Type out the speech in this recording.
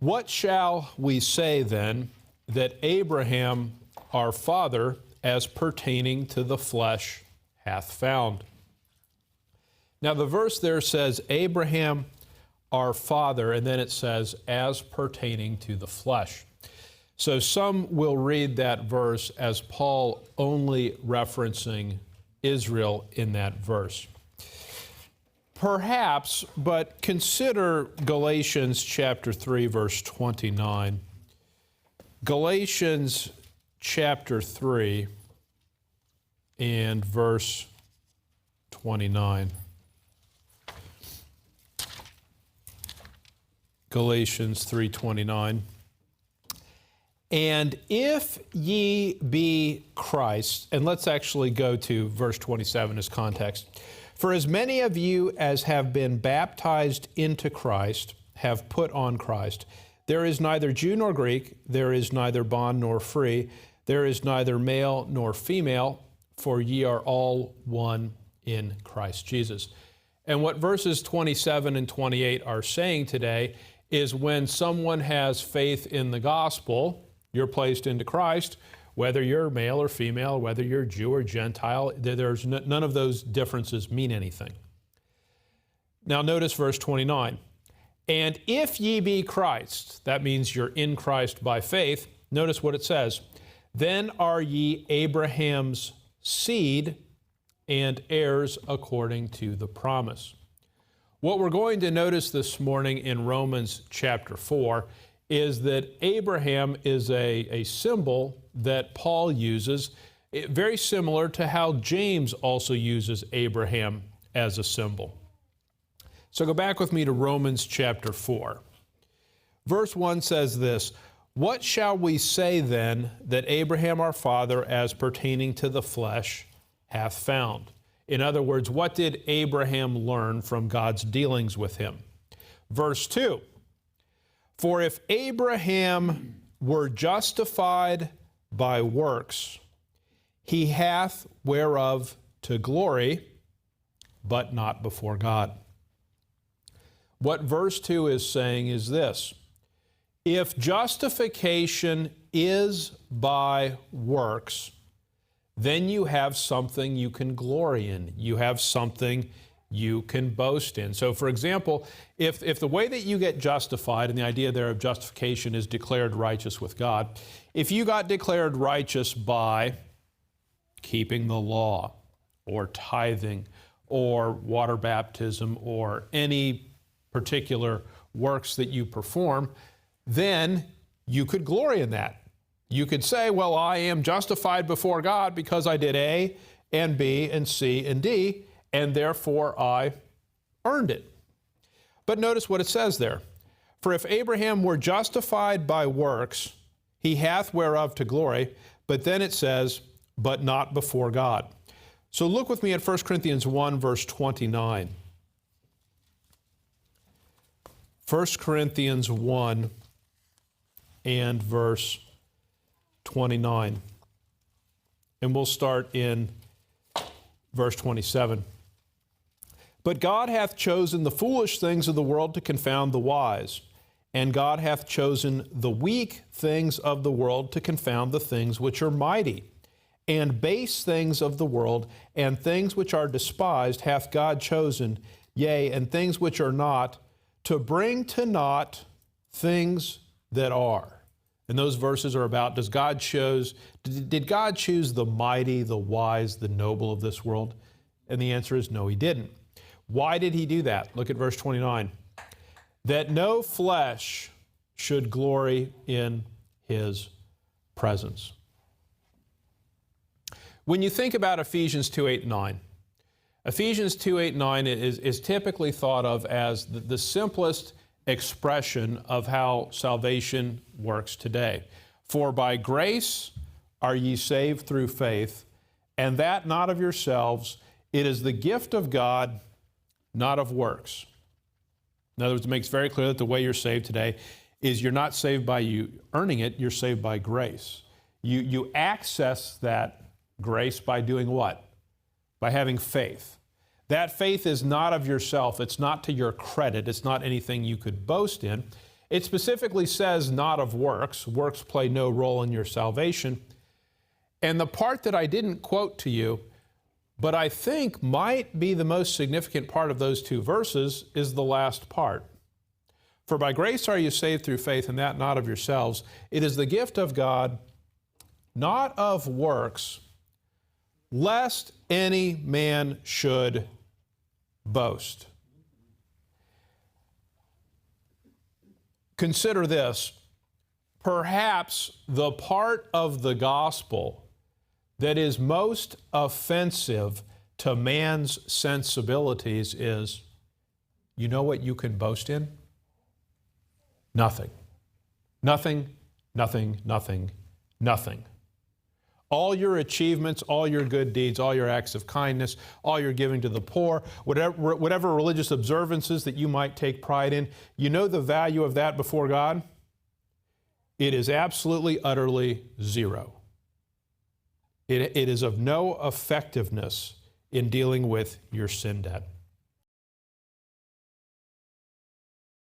What shall we say then that Abraham, our father, as pertaining to the flesh, hath found? Now the verse there says, Abraham, our father, and then it says, as pertaining to the flesh. So some will read that verse as Paul only referencing Israel in that verse. Perhaps, but consider Galatians chapter 3, verse 29. Galatians chapter 3 and verse 29. Galatians 3:29. And if ye be Christ, and let's actually go to verse 27 as context. For as many of you as have been baptized into Christ have put on Christ. There is neither Jew nor Greek, there is neither bond nor free, there is neither male nor female, for ye are all one in Christ Jesus. And what verses 27 and 28 are saying today is when someone has faith in the gospel, you're placed into Christ, whether you're male or female, whether you're Jew or Gentile, there's none of those differences mean anything. Now notice verse 29. And if ye be Christ, that means you're in Christ by faith. Notice what it says. Then are ye Abraham's seed and heirs according to the promise. What we're going to notice this morning in Romans chapter 4 is that Abraham is a symbol that Paul uses, very similar to how James also uses Abraham as a symbol. So go back with me to Romans chapter 4. Verse 1 says this, What shall we say then that Abraham our father as pertaining to the flesh hath found? In other words, what did Abraham learn from God's dealings with him? Verse 2, For if Abraham were justified by works, he hath whereof to glory, but not before God. What verse 2 is saying is this, if justification is by works, then you have something you can glory in. You have something you can boast in. So for example, if the way that you get justified, and the idea there of justification is declared righteous with God, if you got declared righteous by keeping the law, or tithing, or water baptism, or any particular works that you perform, then you could glory in that. You could say, well, I am justified before God because I did A and B and C and D, and therefore I earned it. But notice what it says there. For if Abraham were justified by works, he hath whereof to glory, but then it says, but not before God. So look with me at 1 Corinthians 1, verse 29. 1 Corinthians 1 and verse 29. And we'll start in verse 27. But God hath chosen the foolish things of the world to confound the wise, and God hath chosen the weak things of the world to confound the things which are mighty, and base things of the world, and things which are despised hath God chosen, yea, and things which are not, to bring to naught things that are. And those verses are about, did God choose the mighty, the wise, the noble of this world? And the answer is no, He didn't. Why did He do that? Look at verse 29. That no flesh should glory in His presence. When you think about Ephesians 2:8-9, Ephesians 2:8-9 is typically thought of as the simplest expression of how salvation works today. For by grace are ye saved through faith, and that not of yourselves, it is the gift of God, not of works. In other words, it makes very clear that the way you're saved today is you're not saved by you earning it, you're saved by grace. You access that grace by doing what? By having faith. That faith is not of yourself. It's not to your credit. It's not anything you could boast in. It specifically says not of works. Works play no role in your salvation. And the part that I didn't quote to you, but I think might be the most significant part of those two verses, is the last part. For by grace are you saved through faith, and that not of yourselves. It is the gift of God, not of works, lest any man should boast. Consider this. Perhaps the part of the gospel that is most offensive to man's sensibilities is, you know what you can boast in? Nothing. Nothing, nothing, nothing, nothing. All your achievements, all your good deeds, all your acts of kindness, all your giving to the poor, whatever religious observances that you might take pride in, you know the value of that before God? It is absolutely, utterly zero. It is of no effectiveness in dealing with your sin debt.